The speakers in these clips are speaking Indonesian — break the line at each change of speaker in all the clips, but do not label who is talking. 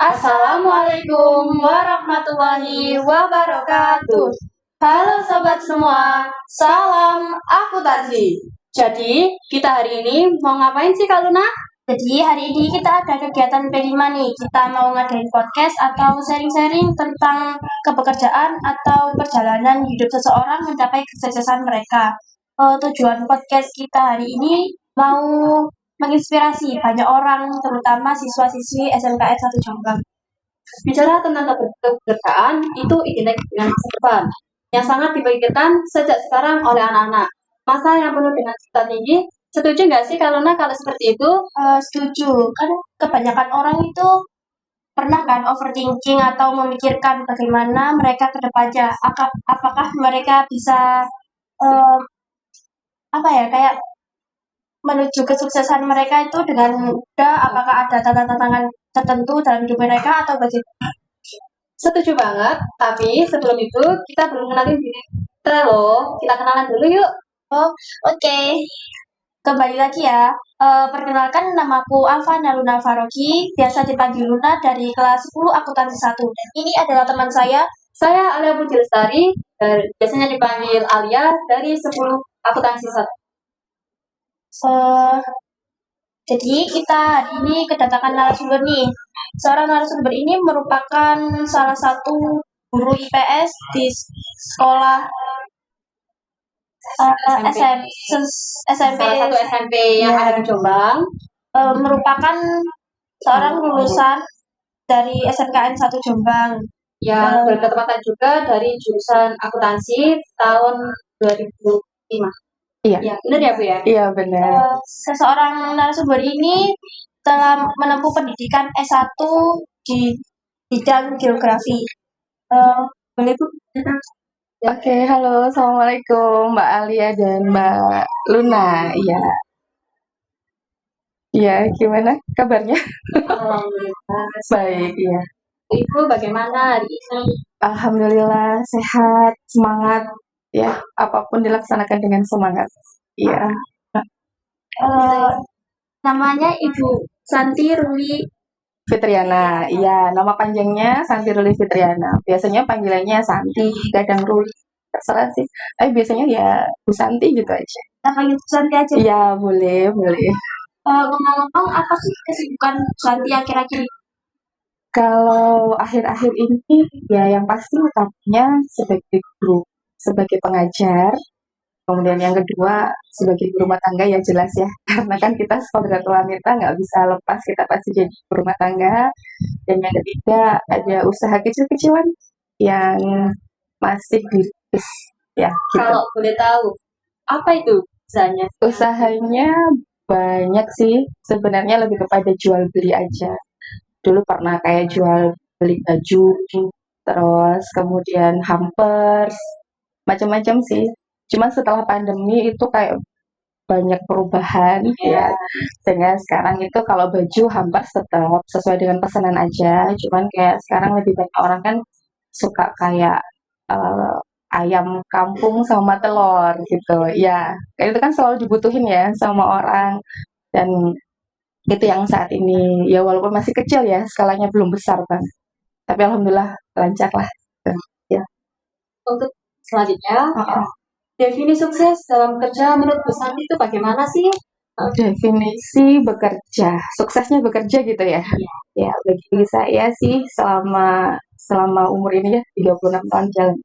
Assalamualaikum warahmatullahi wabarakatuh. Halo sobat semua, salam akuntansi. Jadi, kita hari ini mau ngapain sih Kak Luna?
Jadi hari ini kita ada kegiatan P5 nih. Kita mau ngadain podcast atau sharing-sharing tentang kepekerjaan atau perjalanan hidup seseorang mencapai kesuksesan mereka. Tujuan podcast kita hari ini mau menginspirasi banyak orang, terutama siswa-siswi SMKN 1 Jombang.
Bicara tentang kepekerjaan, itu identik dengan masa depan yang sangat dipikirkan sejak sekarang oleh anak-anak. Masa yang penuh dengan cita tinggi. Setuju nggak sih Kak Luna kalau seperti itu?
Setuju, kan kebanyakan orang itu pernah kan overthinking atau memikirkan bagaimana mereka ke depannya. Apakah mereka bisa eh, kayak menuju kesuksesan mereka itu dengan mudah? Apakah ada tantangan tertentu dalam hidup mereka atau bagaimana?
Setuju banget, tapi sebelum itu kita belum kenalin diri kita loh. Kita kenalan dulu yuk.
Oke. Kembali lagi ya. Perkenalkan, namaku Alfa Naluna Faroki, biasa dipanggil Luna dari kelas 10 akuntansi 1. Dan ini adalah teman saya.
Saya Alia Puji Lestari, biasanya dipanggil Alia dari 10 akuntansi 1.
Jadi kita hari ini kedatangan narasumber nih. Seorang narasumber ini merupakan salah satu guru IPS di sekolah SMP.
Salah satu SMP yang ada di Jombang.
Merupakan seorang lulusan dari SMKN 1 Jombang.
Yang berketepatan juga dari jurusan akuntansi tahun 2005.
Iya.
Ya, benar ya Bu ya?
Iya benar.
Seseorang narasumber ini telah menempuh pendidikan S1 di bidang geografi. Boleh Bu?
Oke, halo, assalamualaikum Mbak Alia dan Mbak Luna. Iya. Iya, gimana kabarnya?
Alhamdulillah.
Baik, iya.
Ibu bagaimana hari ini?
Alhamdulillah sehat, semangat. Ya, apapun dilaksanakan dengan semangat. Iya.
Namanya Ibu Santi Ruli
Fitriana. Iya, nama panjangnya Santi Ruli Fitriana. Biasanya panggilannya Santi, kadang Ruli. Terserah sih. Tapi biasanya ya Bu Santi gitu aja.
Kita panggil Bu Santi aja.
Iya, boleh, boleh.
Ngomong-ngomong, apa sih kesibukan Bu Santi akhir-akhir ini?
Kalau akhir-akhir ini ya yang pasti utamanya sebagai guru, sebagai pengajar, kemudian yang kedua sebagai ibu rumah tangga ya jelas ya, karena kan kita sebagai wanita nggak bisa lepas kita pasti jadi ibu rumah tangga. Dan yang ketiga ada usaha kecil-kecilan yang masih dirintis ya gitu.
Kalau boleh tahu, apa itu usahanya?
Usahanya banyak sih, sebenarnya lebih kepada jual beli aja. Dulu pernah kayak jual beli baju, terus kemudian hampers, macam-macam sih. Cuma setelah pandemi itu kayak banyak perubahan ya. Sehingga sekarang itu kalau baju hampers tetap sesuai dengan pesanan aja. Cuman kayak sekarang lebih banyak orang kan suka kayak ayam kampung sama telur gitu. Ya, kayak itu kan selalu dibutuhin ya sama orang. Dan itu yang saat ini ya walaupun masih kecil ya skalanya belum besar banget tapi alhamdulillah lancar lah ya.
Untuk selanjutnya, definisi sukses dalam kerja menurut Bu Santi itu bagaimana sih?
Definisi bekerja suksesnya bekerja gitu ya. Ya bagi saya sih selama umur ini ya 36 tahun jalan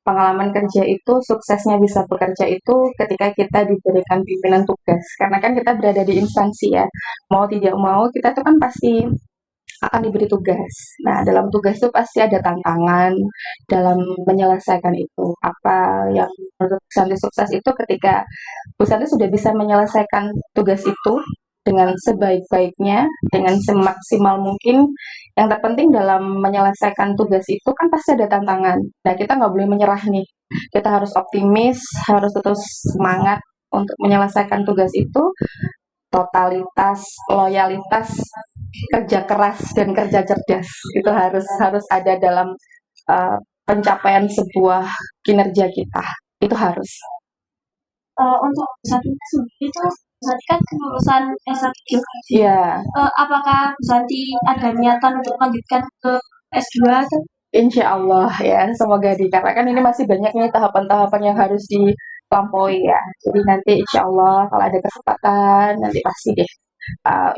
pengalaman kerja itu suksesnya bisa bekerja itu ketika kita diberikan pimpinan tugas karena kan kita berada di instansi ya mau tidak mau kita tuh kan pasti akan diberi tugas. Nah dalam tugas itu pasti ada tantangan dalam menyelesaikan itu. Apa yang menurut Bu Santi sukses itu ketika Bu Santi sudah bisa menyelesaikan tugas itu dengan sebaik-baiknya, dengan semaksimal mungkin. Yang terpenting dalam menyelesaikan tugas itu kan pasti ada tantangan. Nah kita nggak boleh menyerah nih. Kita harus optimis, harus terus semangat untuk menyelesaikan tugas itu. Totalitas, loyalitas, kerja keras dan kerja cerdas itu harus ada dalam pencapaian sebuah kinerja kita. Itu harus.
Untuk saat ini itu Bu Santi kan kelulusan S1 geografi.
Iya,
Apakah Bu Santi ada niatan untuk melanjutkan ke S2 atau
insya Allah ya, semoga dikarenakan ini masih banyak nih tahapan-tahapan yang harus dilampaui ya. Jadi nanti insya Allah kalau ada kesempatan nanti pasti deh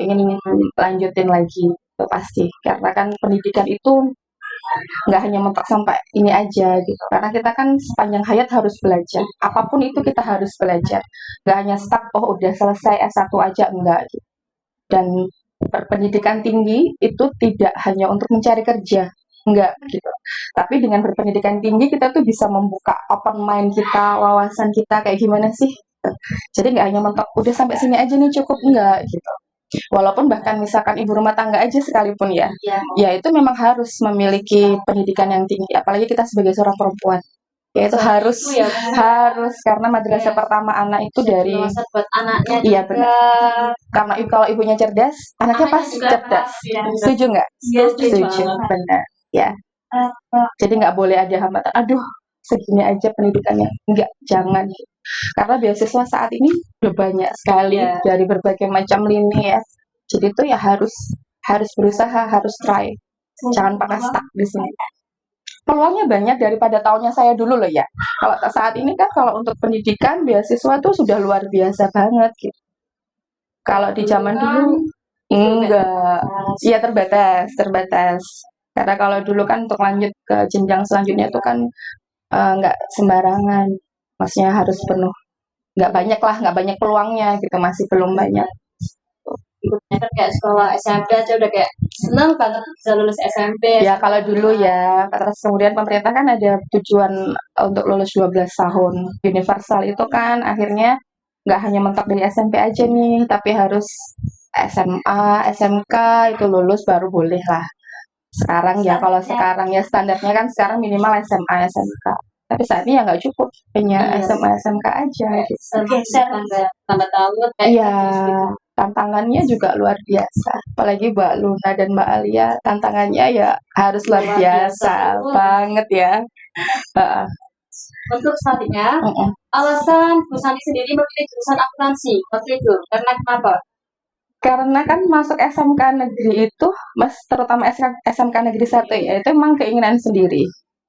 ingin lanjutin lagi itu pasti. Karena kan pendidikan itu nggak hanya mentok sampai ini aja gitu. Karena kita kan sepanjang hayat harus belajar. Apapun itu kita harus belajar. Nggak hanya stuck, oh udah selesai S1 aja, enggak gitu. Dan berpendidikan tinggi itu tidak hanya untuk mencari kerja, enggak gitu. Tapi dengan berpendidikan tinggi kita tuh bisa membuka open mind kita, wawasan kita kayak gimana sih. Jadi nggak hanya mentok udah sampai sini aja nih cukup, enggak gitu. Walaupun bahkan misalkan ibu rumah tangga aja sekalipun ya,
Ya,
ya itu memang harus memiliki pendidikan yang tinggi. Apalagi kita sebagai seorang perempuan, ya itu harus
itu ya
harus karena madrasah
Iya.
pertama anak itu dari
wawasan buat anaknya
Iya,
juga.
karena kalau ibunya cerdas, anaknya
Anaknya
pasti
juga
cerdas.
ya,
Setuju nggak?
Iya,
Setuju, benar. Ya, jadi nggak boleh ada hambatan. Aduh, segini aja pendidikannya. Enggak, jangan. Karena beasiswa saat ini udah banyak sekali
Iya.
dari berbagai macam lini ya. Jadi itu ya harus harus berusaha, harus try. Jangan pernah stuck di sini. Peluangnya banyak daripada tahunnya saya dulu loh ya. Kalau saat ini kan kalau untuk pendidikan beasiswa tuh sudah luar biasa banget gitu. Kalau di zaman dulu enggak, iya terbatas. Karena kalau dulu kan untuk lanjut ke jenjang selanjutnya itu kan nggak sembarangan, maksudnya harus penuh. Nggak banyak peluangnya gitu, masih belum banyak.
Ikutnya kan kayak sekolah SMP aja udah kayak seneng banget bisa lulus SMP.
Ya kalau dulu ya, terus kemudian pemerintah kan ada tujuan untuk lulus 12 tahun universal itu kan akhirnya nggak hanya mentok dari SMP aja nih, tapi harus SMA, SMK itu lulus baru boleh lah. Sekarang ya kalau sekarang ya standarnya kan sekarang minimal SMA, SMK. Tapi saat ini ya nggak cukup, hanya
Iya.
SMA, SMK aja. Gitu.
Geser tambah tahun kayak
Iya,
gitu.
tantangannya juga luar biasa. Apalagi Mbak Luna dan Mbak Alia, tantangannya ya harus luar
Luar
biasa
biasa.
banget ya. Heeh.
Untuk selanjutnya,
Mm-mm.
alasan Bu Santi sendiri memilih jurusan akuntansi waktu itu karena kenapa?
Karena kan masuk SMK negeri itu, terutama SMK negeri 1 ya, itu emang keinginan sendiri.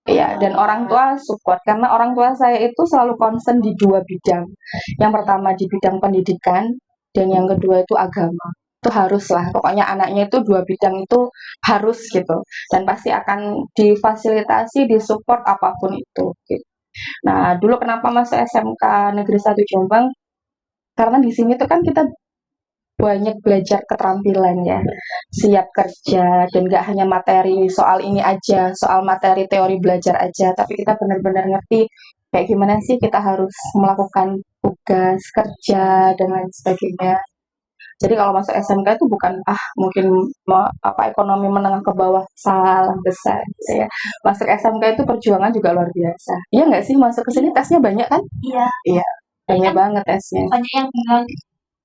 Iya, dan orang tua support karena orang tua saya itu selalu concern di dua bidang. Yang pertama di bidang pendidikan dan yang kedua itu agama. Itu haruslah, pokoknya anaknya itu dua bidang itu harus gitu. Dan pasti akan difasilitasi, disupport apapun itu. Gitu. Nah, dulu kenapa masuk SMK Negeri 1 Jombang? Karena di sini tuh kan kita banyak belajar keterampilan ya, siap kerja dan gak hanya materi soal ini aja, soal materi teori belajar aja, tapi kita benar-benar ngerti kayak gimana sih kita harus melakukan tugas kerja dan lain sebagainya. Jadi kalau masuk SMK itu bukan mungkin ekonomi menengah ke bawah salah besar gitu ya. Masuk SMK itu perjuangan juga luar biasa. Iya nggak sih masuk ke sini tesnya banyak kan?
Iya,
Iya, banyak banget tesnya.
banyak yang bilang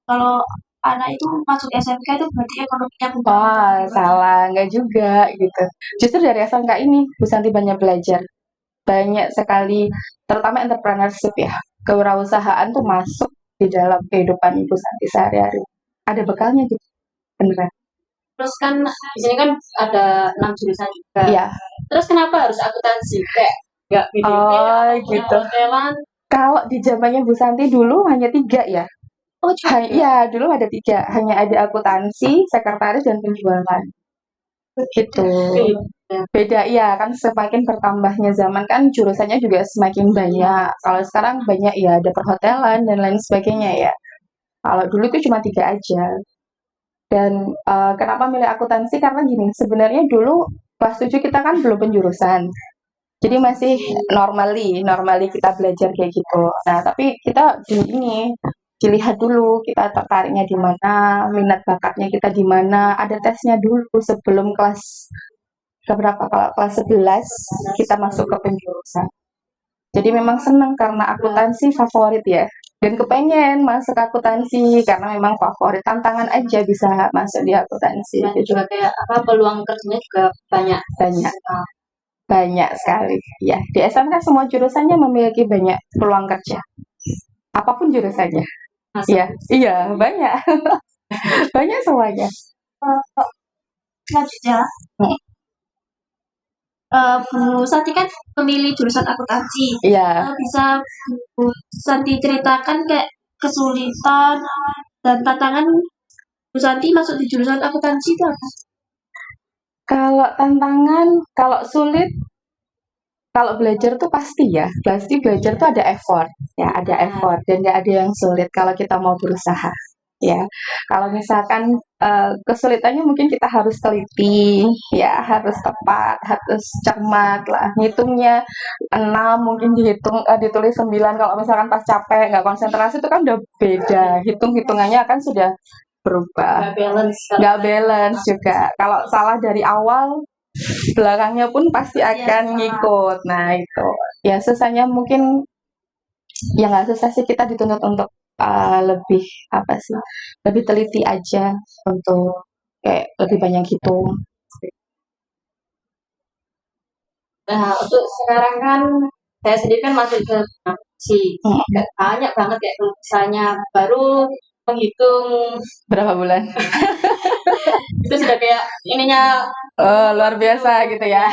kalau anak itu masuk SMK itu berarti ekonominya bukan
Wah, salah, nggak juga gitu. Justru dari SMK ini, Bu Santi banyak belajar. Banyak sekali, terutama entrepreneurship ya. Kewirausahaan tuh masuk di dalam kehidupan Ibu Santi sehari-hari. Ada bekalnya gitu, beneran.
Terus kan di sini kan ada 6 jurusan juga.
Iya.
Terus kenapa harus akuntansi? Kayak nggak PDP
Oh,
atau
gitu.
perhotelan?
Kalau di zamannya Bu Santi dulu hanya 3 ya.
Oh, juga.
Iya, dulu ada 3. Hanya ada akuntansi, sekretaris, dan penjualan. Gitu. Beda iya kan semakin bertambahnya zaman kan jurusannya juga semakin banyak. Kalau sekarang banyak ya ada perhotelan dan lain sebagainya ya. Kalau dulu itu cuma 3 aja. Dan kenapa milih akuntansi? Karena gini, sebenarnya dulu kelas 7 kita kan belum penjurusan. Jadi masih normally kita belajar kayak gitu. Nah, tapi kita dilihat dulu kita tertariknya di mana, minat bakatnya kita di mana, ada tesnya dulu sebelum kelas keberapa, kalau kelas 11 kita masuk ke penjurusan. Jadi memang senang karena akuntansi favorit ya. Dan kepengen masuk akuntansi karena memang favorit, tantangan aja bisa masuk di akuntansi.
Dan
Gitu.
juga kayak peluang kerjanya juga banyak.
Banyak sekali. Ya, di SMK semua jurusannya memiliki banyak peluang kerja. Apapun jurusannya.
Masa
Iya, iya banyak, banyak semuanya.
Eh, Selanjutnya,
Hmm,
Bu Santi kan memilih jurusan akuntansi.
Iya,
Bisa Bu Santi ceritakan kayak kesulitan dan tantangan Bu Santi masuk di jurusan akuntansi itu apa?
kalau tantangan, kalau sulit, kalau belajar tuh pasti ya, pasti belajar tuh ada effort, ya ada effort dan nggak ada yang sulit kalau kita mau berusaha. Ya, kalau misalkan kesulitannya mungkin kita harus teliti, ya harus tepat, harus cermat lah. Ngitungnya 6 mungkin ditulis 9. Kalau misalkan pas capek nggak konsentrasi itu kan udah beda. Hitung-hitungannya akan sudah berubah.
nggak balance kalau
Nggak balance juga. Kalau salah dari awal, belakangnya pun pasti akan ngikut. Nah itu, ya susahnya mungkin ya nggak susah sih, kita dituntut untuk lebih apa sih, lebih teliti aja untuk kayak lebih banyak hitung.
Nah, untuk sekarang kan saya sendiri kan masih ke akuntansi.
Hmm,
Banyak banget kayak kalau misalnya baru menghitung
berapa bulan?
itu sudah kayak ininya
Oh, luar biasa gitu ya.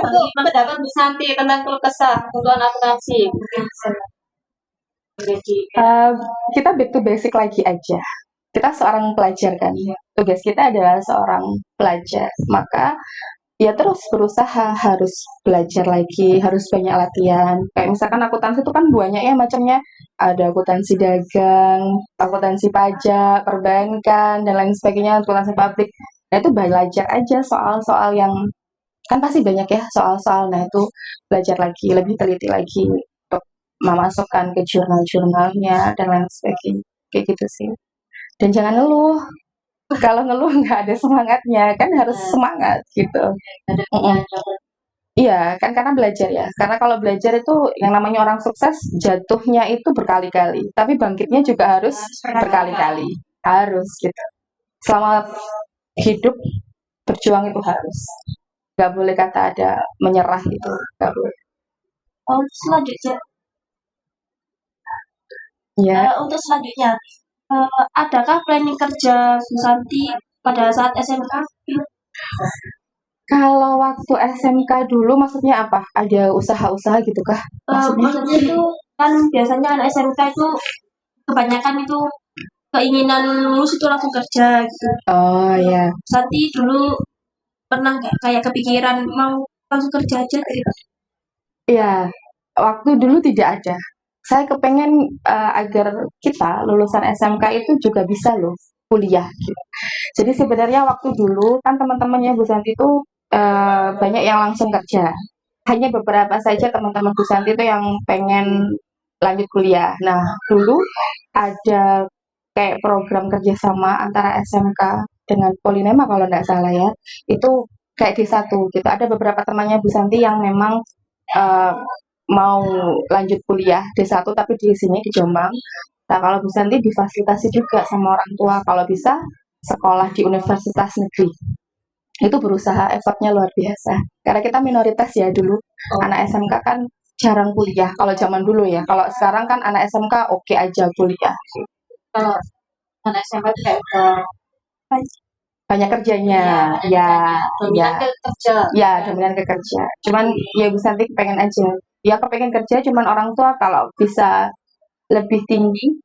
itu pendapat Bu Santi tentang keluh kesah kebutuhan akuntansi mungkin bisa menjadi
Eh, kita back to basic lagi aja. Kita seorang pelajar kan, tugas kita adalah seorang pelajar. Maka ya terus berusaha, harus belajar lagi, harus banyak latihan. Kayak misalkan akuntansi itu kan banyak ya macamnya. Ada akuntansi dagang, akuntansi pajak, perbankan, dan lain sebagainya, akuntansi pabrik. Nah itu belajar aja soal-soal yang kan pasti banyak ya soal-soal. Nah itu belajar lagi, lebih teliti lagi untuk memasukkan ke jurnal-jurnalnya dan lain sebagainya. Kayak gitu sih. Dan jangan ngeluh. Kalau ngeluh nggak ada semangatnya, kan harus semangat gitu.
ada
Mm-mm.
dapat
Iya, kan karena belajar ya. Karena kalau belajar itu yang namanya orang sukses, jatuhnya itu berkali-kali, tapi bangkitnya juga harus berkali-kali. Harus gitu. Selama hidup berjuang itu harus. Gak boleh kata ada menyerah itu. Gak boleh.
Selanjutnya,
Ya,
untuk selanjutnya, adakah planning kerja Bu Santi pada saat SMK?
kalau waktu SMK dulu maksudnya apa? Ada usaha-usaha gitu kah? Maksudnya?
Maksudnya itu kan biasanya anak SMK itu kebanyakan itu keinginan lulus itu langsung kerja gitu.
Oh ya.
Santi dulu pernah nggak kayak kepikiran mau langsung kerja aja gitu?
Iya, waktu dulu tidak ada. Saya kepengen agar kita lulusan SMK itu juga bisa loh kuliah gitu. Jadi sebenarnya waktu dulu kan teman-temannya Bu Santi itu banyak yang langsung kerja. Hanya beberapa saja teman-teman Bu Santi itu yang pengen lanjut kuliah. Nah, dulu ada kayak program kerjasama antara SMK dengan Polinema kalau nggak salah ya. Itu kayak di satu gitu. Ada beberapa temannya Bu Santi yang memang eh, mau lanjut kuliah D1 tapi di sini di Jombang. Nah, kalau Bu Santi difasilitasi juga sama orang tua kalau bisa sekolah di universitas negeri. Itu berusaha effortnya luar biasa. Karena kita minoritas ya dulu. Anak SMK kan jarang kuliah kalau zaman dulu ya. Kalau sekarang kan anak SMK oke aja kuliah.
kalau anak SMA itu kayak udah
Banyak kerjanya. Ya, ya,
dominan ke kerja
ya dominan ke kerja. Cuman ya Bu Santi pengen aja. Ya kepengen kerja cuman orang tua kalau bisa lebih tinggi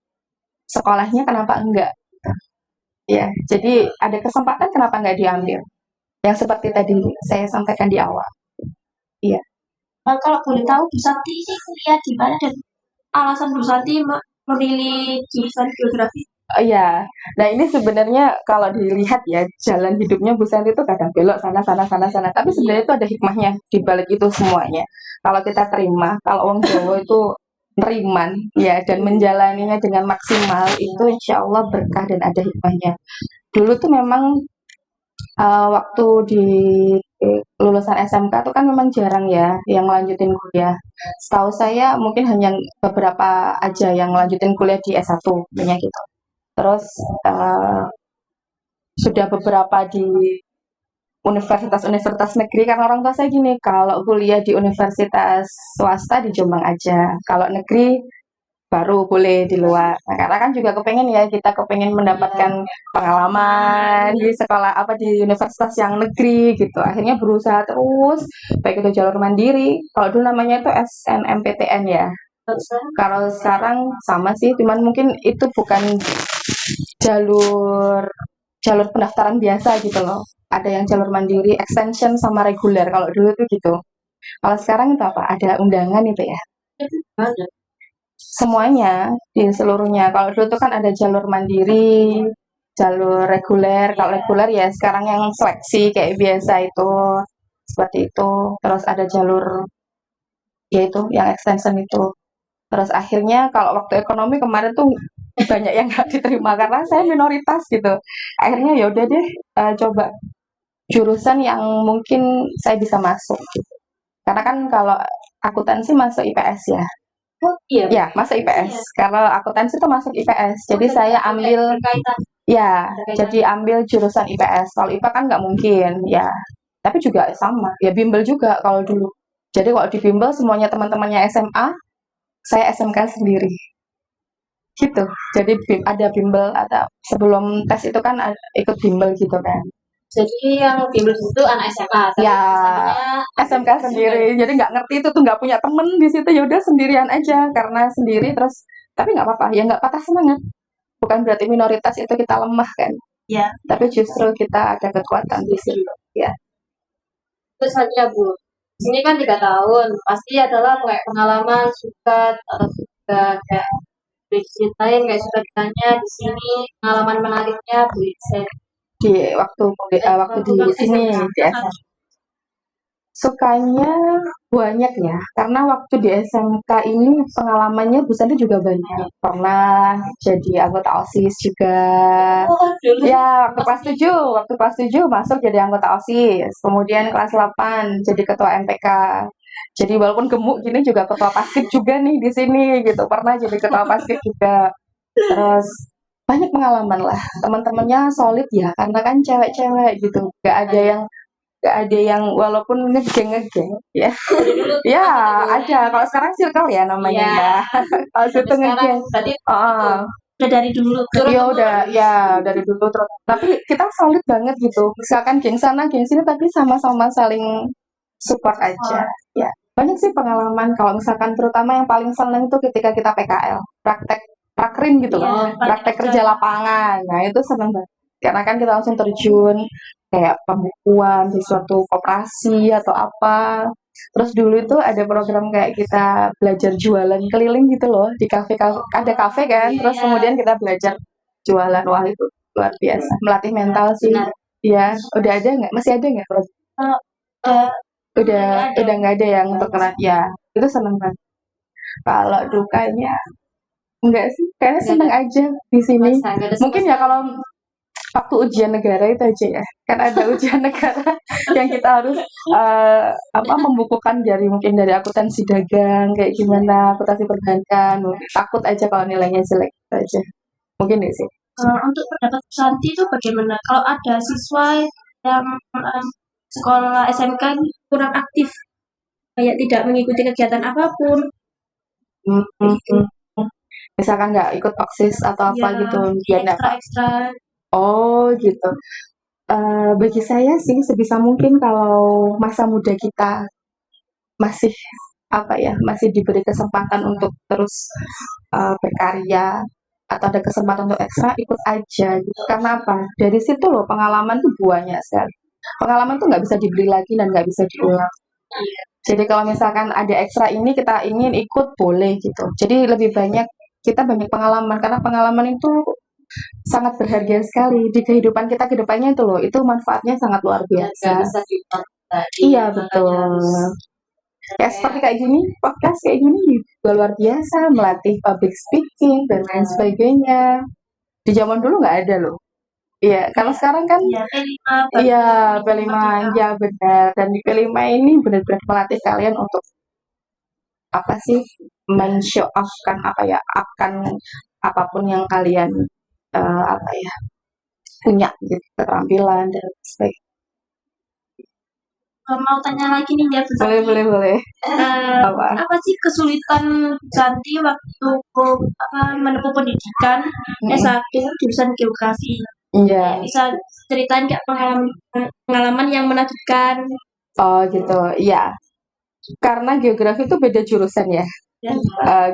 sekolahnya kenapa enggak? Ya, jadi ada kesempatan kenapa enggak diambil? Yang seperti tadi saya sampaikan di awal. Iya.
Kalau boleh tahu Bu Santi ini kuliah di mana dan alasan Bu Santi memilih jurusan geografi?
Iya. Nah, ini sebenarnya kalau dilihat ya jalan hidupnya Bu Santi itu kadang belok sana sana sana sana. Tapi sebenarnya itu ada hikmahnya di balik itu semuanya. Kalau kita terima, kalau orang Jawa itu neriman ya dan menjalaninya dengan maksimal itu insya Allah berkah dan ada hikmahnya. Dulu tuh memang waktu di lulusan SMK tuh kan memang jarang ya yang lanjutin kuliah. Setahu saya mungkin hanya beberapa aja yang lanjutin kuliah di S1, banyak gitu. Terus eh, sudah beberapa di universitas-universitas negeri karena orang tua saya gini, kalau kuliah di universitas swasta di Jombang aja, kalau negeri baru boleh di luar. Nah, karena kan juga kepengen ya, kita kepengen mendapatkan pengalaman di sekolah apa di universitas yang negeri gitu. Akhirnya berusaha terus, baik itu jalur mandiri. Kalau dulu namanya itu SNMPTN ya. Kalau sekarang sama sih, cuman mungkin itu bukan jalur jalur pendaftaran biasa gitu loh. Ada yang jalur mandiri, extension sama reguler. Kalau dulu tuh gitu. Kalau sekarang itu apa? Ada undangan itu ya.
Ada.
Semuanya di seluruhnya. Kalau dulu tuh kan ada jalur mandiri, jalur reguler. Kalau reguler ya sekarang yang seleksi kayak biasa itu seperti itu. Terus ada jalur yaitu yang extension itu. Terus akhirnya kalau waktu ekonomi kemarin tuh banyak yang nggak diterima karena saya minoritas gitu. Akhirnya ya udah deh coba jurusan yang mungkin saya bisa masuk gitu. Karena kan kalau akuntansi masuk IPS ya.
Oh iya,
Ya, masuk IPS. Kalau akuntansi itu masuk IPS. Jadi saya ambil
berkaitan.
ya, jadi ambil jurusan IPS. Kalau IPA kan nggak mungkin, ya. Tapi juga sama, ya bimbel juga kalau dulu. Jadi kalau di bimbel semuanya teman-temannya SMA, saya SMK sendiri. Gitu. Jadi ada bimbel, ada sebelum tes itu kan ikut bimbel gitu kan.
Jadi yang bimbel itu anak SMA, tapi
Ya,
SMA-nya
SMK sendiri. Jadi nggak ngerti itu tuh nggak punya temen di situ ya udah sendirian aja karena sendiri terus tapi nggak apa-apa ya nggak patah semangat. Bukan berarti minoritas itu kita lemah kan.
Ya.
Tapi justru kita ada kekuatan di situ. Ya.
terus saja Bu. Di sini kan 3 tahun, pasti adalah kayak pengalaman suka atau suka kayak boleh diceritain kayak suka ditanya di sini pengalaman menariknya boleh share.
Di waktu di sini di SMA. Sukanya banyak ya, karena waktu di SMK ini pengalamannya Bu Santi juga banyak. Pernah jadi anggota OSIS juga.
Oh, dulu
Ya, waktu kelas 7 masuk jadi anggota OSIS. Kemudian kelas 8 jadi ketua MPK. Jadi walaupun gemuk gini juga ketua Paskib juga nih di sini gitu. Pernah jadi ketua Paskib juga. Terus banyak pengalaman lah. Teman-temannya solid ya, karena kan cewek-cewek gitu. Gak ada yang walaupun ngegeng-ngegeng ya. Ya, ada. Kalau sekarang circle ya namanya
Iya.
ya. Kalau situ
sekarang
ngegeng.
tadi
Oh,
Udah dari dulu.
ya udah ya dari dulu terus. Tapi kita solid banget gitu. Misalkan geng sana, geng sini tapi sama-sama saling support aja. Ya. Banyak sih pengalaman kalau misalkan terutama yang paling seneng itu ketika kita PKL, praktek prakrin gitu loh.
Iya,
Praktek kerja lapangan. Nah, itu seneng banget. Karena kan kita langsung terjun kayak pembukuan di suatu koperasi atau apa. Terus dulu itu ada program kayak kita belajar jualan keliling gitu loh di kafe, ada kafe kan, terus kemudian kita belajar jualan. Wah itu luar biasa, melatih mental sih. Iya, udah ada nggak? Masih ada nggak?
Uh,
Udah nggak ada yang terkena. Ya, itu seneng banget. Kalau dukanya enggak sih, kayaknya seneng aja di sini. Mungkin ya kalau waktu ujian negara itu aja ya, kan ada ujian negara yang kita harus membukukan mungkin dari akuntansi dagang kayak gimana, akuntansi perbankan. Takut aja kalau nilainya jelek itu aja. Mungkin ya sih.
untuk pendapat Bu Santi itu bagaimana? Kalau ada siswa yang sekolah SMK ini kurang aktif, kayak tidak mengikuti kegiatan apapun,
Misalkan nggak ikut OSIS atau apa
ya,
gitu, dia nggak.
ekstra-ekstra.
Oh gitu. Bagi saya sih sebisa mungkin kalau masa muda kita masih masih diberi kesempatan untuk terus berkarya atau ada kesempatan untuk ekstra ikut aja gitu. Karena apa? Dari situ loh pengalaman tuh banyak sekali. Pengalaman tuh nggak bisa dibeli lagi dan nggak bisa diulang. Jadi kalau misalkan ada ekstra ini kita ingin ikut boleh gitu. Jadi lebih banyak kita banyak pengalaman karena pengalaman itu sangat berharga sekali di kehidupan kita ke depannya itu loh. Itu manfaatnya sangat luar biasa.
bisa diulang tadi.
Iya betul. Ya seperti kayak gini, podcast kayak gini juga luar biasa, melatih public speaking dan lain sebagainya. Di zaman dulu nggak ada loh. Iya, kalau sekarang kan
Ya, P5,
iya P5, ya benar. Dan di P5 ini benar-benar melatih kalian untuk apa sih men-show off-kan akan apapun yang kalian punya gitu, keterampilan dan sebagainya.
mau tanya lagi nih ya, Bu
Boleh,
Santi.
boleh, boleh. Apa?
Apa sih kesulitan Santi waktu menempuh pendidikan S1 jurusan geografi?
Iya.
Bisa ceritain nggak pengalaman yang menakjubkan?
Oh gitu. Iya. Karena geografi itu beda jurusan ya.
Ya.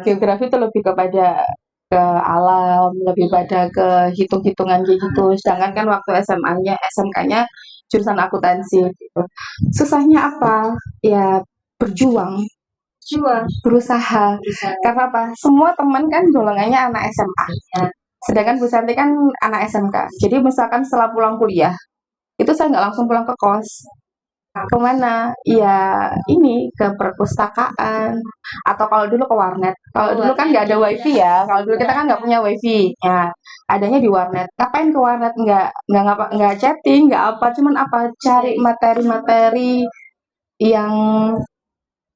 Geografi itu lebih kepada ke alam, lebih pada ke hitung-hitungan kayak gitu. Sedangkan kan waktu SMA-nya, SMK-nya jurusan akuntansi gitu. Susahnya apa? Ya berjuang,
Jual.
berusaha. Karena apa? Semua teman kan golongannya anak SMA. Sedangkan Bu Santi kan anak SMK. Jadi misalkan setelah pulang kuliah, itu saya nggak langsung pulang ke kos. Kemana? Ya ini ke perpustakaan atau kalau dulu ke warnet. Kalau dulu kan nggak ada wifi ya. Kalau dulu kita kan nggak punya wifi. Ya, adanya di warnet. Ngapain ke warnet? Nggak chatting, nggak apa. Cuman apa? Cari materi-materi yang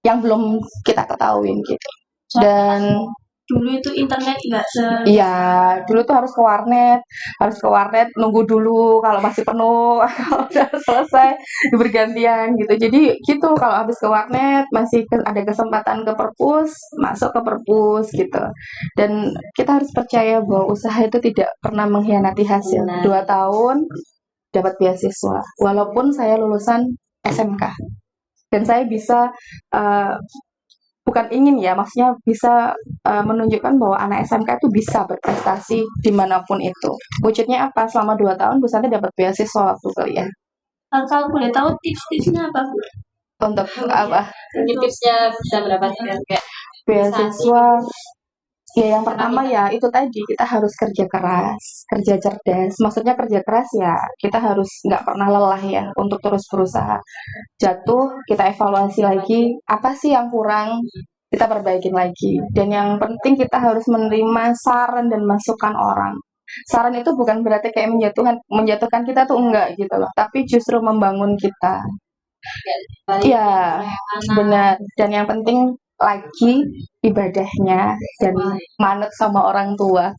belum kita ketahuin gitu. Dan
Dulu itu internet nggak
iya, dulu tuh harus ke warnet nunggu dulu kalau masih penuh, kalau udah selesai bergantian gitu. Jadi gitu kalau habis ke warnet masih ada kesempatan ke perpus, masuk ke perpus gitu. Dan kita harus percaya bahwa usaha itu tidak pernah mengkhianati hasil. 2 tahun dapat beasiswa, walaupun saya lulusan SMK dan saya bisa bukan ingin ya, maksudnya bisa menunjukkan bahwa anak SMK itu bisa berprestasi dimanapun itu. Wujudnya apa? Selama 2 tahun Bu Santi dapat beasiswa waktu kuliah.
Kalau boleh tahu tips-tipsnya apa, Bu?
Untuk apa?
Tipsnya bisa mendapatkan kayak
Beasiswa. Ya yang pertama ya itu tadi kita harus kerja keras, kerja cerdas. Maksudnya kerja keras ya kita harus nggak pernah lelah ya untuk terus berusaha. Jatuh kita evaluasi lagi apa sih yang kurang, kita perbaikin lagi. Dan yang penting kita harus menerima saran dan masukan orang. Saran itu bukan berarti kayak menjatuhkan kita tuh enggak gitu loh, tapi justru membangun kita. Iya, benar. Dan yang penting lagi ibadahnya dan manut sama orang tua.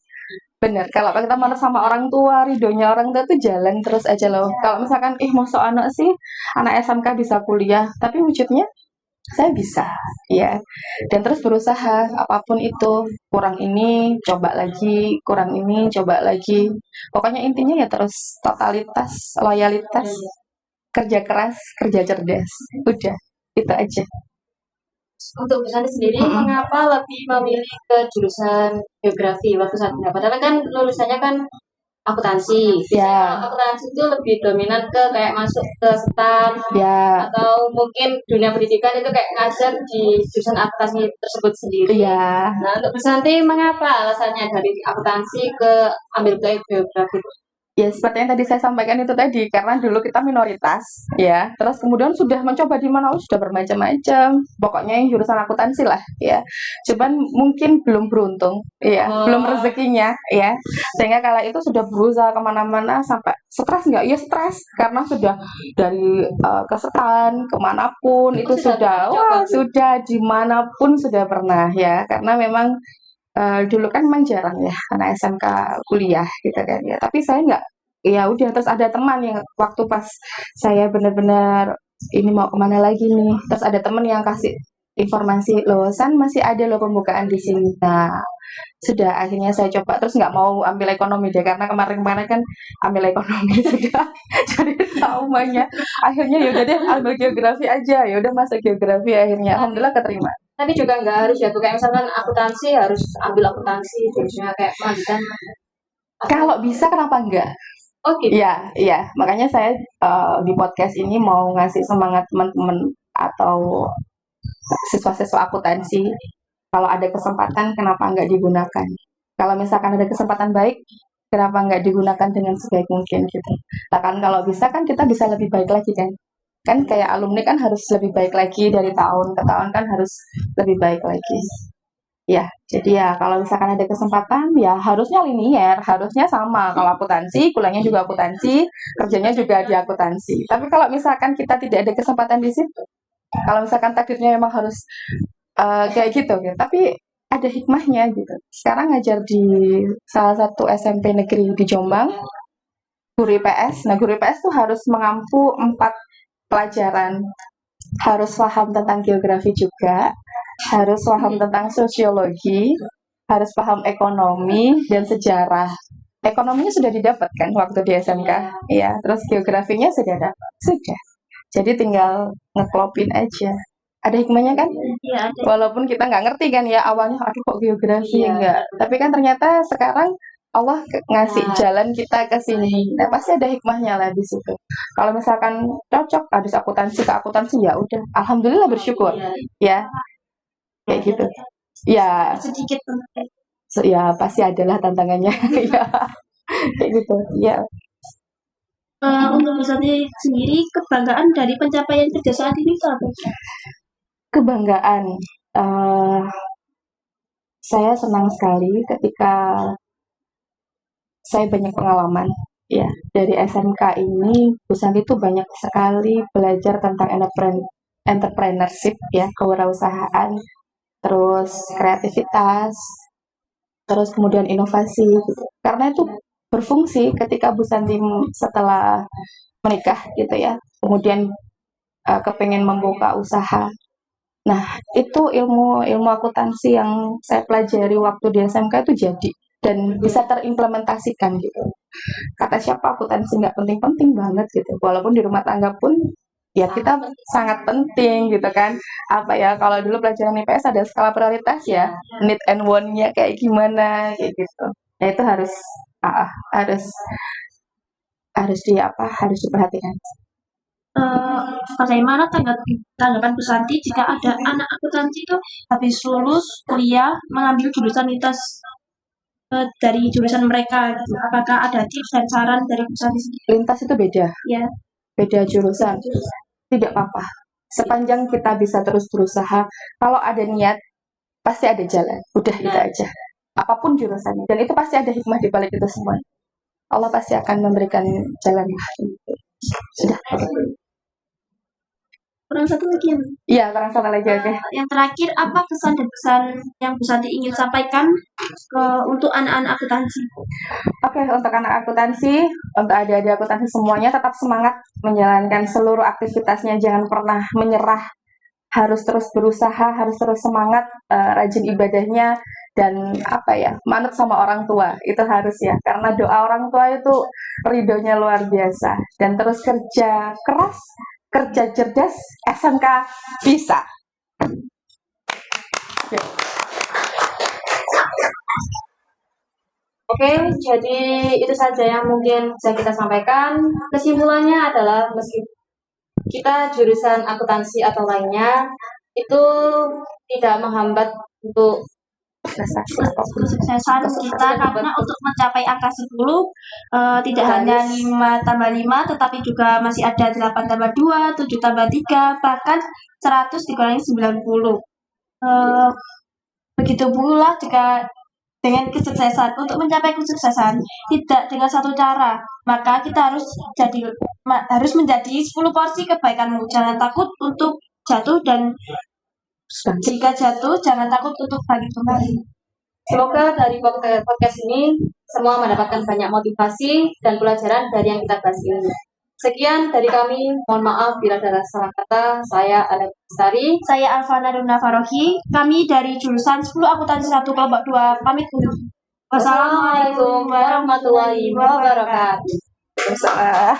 Bener, kalau kita manut sama orang tua, ridhonya orang tua tuh jalan terus aja loh. Kalau misalkan, masuk anak sih, anak SMK bisa kuliah, tapi wujudnya saya bisa, ya. Dan terus berusaha, apapun itu, kurang ini, coba lagi, kurang ini, coba lagi. Pokoknya intinya ya terus totalitas, loyalitas, kerja keras, kerja cerdas. Udah, itu aja.
untuk Bu Santi sendiri, mengapa lebih memilih ke jurusan geografi waktu saat ini? Padahal kan lulusannya kan akuntansi.
Ya.
Biasanya akuntansi itu lebih dominan ke kayak masuk ke staff
Ya,
atau mungkin dunia pendidikan itu kayak ngajar di jurusan akuntansi tersebut sendiri.
ya.
Nah, untuk Bu Santi, mengapa alasannya dari akuntansi ke ambil ke geografi?
Ya, seperti yang tadi saya sampaikan itu tadi, karena dulu kita minoritas, ya. Terus kemudian sudah mencoba di mana, sudah bermacam-macam. Pokoknya yang jurusan akuntansi lah, ya. Cuman mungkin belum beruntung, ya. Belum rezekinya, ya. Sehingga kala itu sudah berusaha kemana-mana sampai stres nggak? Ya stres, karena sudah dari kesetan kemanapun itu sudah, sudah dimanapun sudah pernah, ya. Karena memang dulu kan memang jarang ya anak SMK kuliah gitu kan ya. Tapi saya nggak, ya udah terus ada teman yang waktu pas saya benar-benar ini mau kemana lagi nih, terus ada teman yang kasih informasi loh, San masih ada loh pembukaan di sini. Nah, sudah akhirnya saya coba terus nggak mau ambil ekonomi deh karena kemarin-kemarin kan ambil ekonomi sudah jadi traumanya. Akhirnya ya udah deh ambil geografi aja, ya udah masuk geografi akhirnya. Alhamdulillah keterima.
Tapi juga nggak harus ya, tuh kayak misalkan akuntansi harus ambil akuntansi, jurusannya kayak lanjutan.
Kalau bisa kenapa enggak?
Oh gitu.
Iya, iya. Makanya saya di podcast ini mau ngasih semangat teman-teman atau siswa-siswa akuntansi. Kalau ada kesempatan, kenapa nggak digunakan? Kalau misalkan ada kesempatan baik, kenapa nggak digunakan dengan sebaik mungkin gitu? Nah kan kalau bisa kan kita bisa lebih baik lagi kan? Kan kayak alumni kan harus lebih baik lagi dari tahun ke tahun kan harus lebih baik lagi. Ya, jadi ya kalau misalkan ada kesempatan ya harusnya linier, harusnya sama. Kalau akuntansi, kuliahnya juga akuntansi, kerjanya juga di akuntansi. Tapi kalau misalkan kita tidak ada kesempatan di situ, kalau misalkan takdirnya memang harus kayak gitu, gitu. Tapi ada hikmahnya gitu. Sekarang ngajar di salah satu SMP negeri di Jombang, guru IPS. Nah, guru IPS tuh harus mengampu 4 pelajaran harus paham tentang geografi juga, harus paham tentang sosiologi, harus paham ekonomi dan sejarah. Ekonominya sudah didapat kan waktu di SMK, ya. Terus geografinya sudah dapat, sudah. Jadi tinggal ngeklopin aja. Ada hikmahnya kan?
Iya, ada.
Walaupun kita nggak ngerti kan ya awalnya, aduh kok geografi
Iya.
enggak. Tapi kan ternyata sekarang Allah ngasih
Nah.
jalan kita ke sini. Nah, pasti ada hikmahnya lah di situ. Kalau misalkan cocok habis akuntansi ke akuntansi ya udah, alhamdulillah bersyukur.
Iya.
Ya, kayak gitu. Ya,
Sedikit
ya pasti adalah tantangannya. Ya, kayak gitu. Ya,
untuk Bu Santi sendiri, kebanggaan dari pencapaian kerja saat ini itu apa?
kebanggaan. Saya senang sekali ketika saya banyak pengalaman. Ya, dari SMK ini, Bu Santi tuh banyak sekali belajar tentang entrepreneurship, ya, kewirausahaan, terus kreativitas, terus kemudian inovasi, gitu. Karena itu berfungsi ketika Bu Santi setelah menikah, gitu ya, kemudian kepengen membuka usaha. Nah, itu ilmu akuntansi yang saya pelajari waktu di SMK itu jadi dan bisa terimplementasikan gitu. Kata siapa akuntansi nggak penting-penting banget gitu. Walaupun di rumah tangga pun ya kita sangat penting gitu kan. Apa ya, kalau dulu pelajaran IPS ada skala prioritas ya, need and want-nya kayak gimana kayak gitu. Nah, itu harus harus diperhatikan.
Bagaimana tanggapan Bu Santi jika ada anak akuntansi itu habis lulus kuliah mengambil jurusan lintas dari jurusan mereka gitu. Apakah ada tips dan saran dari Bu Santi sendiri?
Lintas itu beda,
Ya,
beda jurusan. Tidak apa-apa. Sepanjang kita bisa terus berusaha, kalau ada niat, pasti ada jalan. Udah itu aja. Apapun jurusannya. Dan itu pasti ada hikmah di balik itu semua. Allah pasti akan memberikan jalan. Sudah.
kurang satu lagi yang
Iya, kurang satu lagi oke.
yang terakhir, apa kesan dan pesan yang Bu Santi ingin sampaikan untuk anak-anak akuntansi?
Oke, untuk anak akuntansi, untuk adik-adik akuntansi semuanya tetap semangat menjalankan seluruh aktivitasnya, jangan pernah menyerah, harus terus berusaha, harus terus semangat, rajin ibadahnya, dan manut sama orang tua, itu harus ya, karena doa orang tua itu ridhonya luar biasa, dan terus kerja keras, kerja cerdas, SMK bisa.
Oke, jadi itu saja yang mungkin bisa kita sampaikan. Kesimpulannya adalah meskipun kita jurusan akuntansi atau lainnya itu tidak menghambat untuk
kesuksesan kita, karena untuk mencapai angka 10 tidak hanya 5 tambah 5, tetapi juga masih ada 8 tambah 2, 7 tambah 3, bahkan 100 dikurangi 90. Begitu pula juga dengan kesuksesan. Untuk mencapai kesuksesan tidak dengan satu cara, maka kita harus menjadi 10 porsi kebaikanmu. Jangan takut untuk jatuh, dan jika jatuh jangan takut untuk bangkit kembali.
Semoga dari podcast ini semua mendapatkan banyak motivasi dan pelajaran dari yang kita bahas ini. Sekian dari kami, mohon maaf bila ada salah kata. Saya Ana Bestari.
Saya Alfana Duna Farohi. Kami dari jurusan 10 Akuntansi 1 kelompok 2 pamit undur.
Wassalamualaikum warahmatullahi wabarakatuh.
Waalaikumsalam.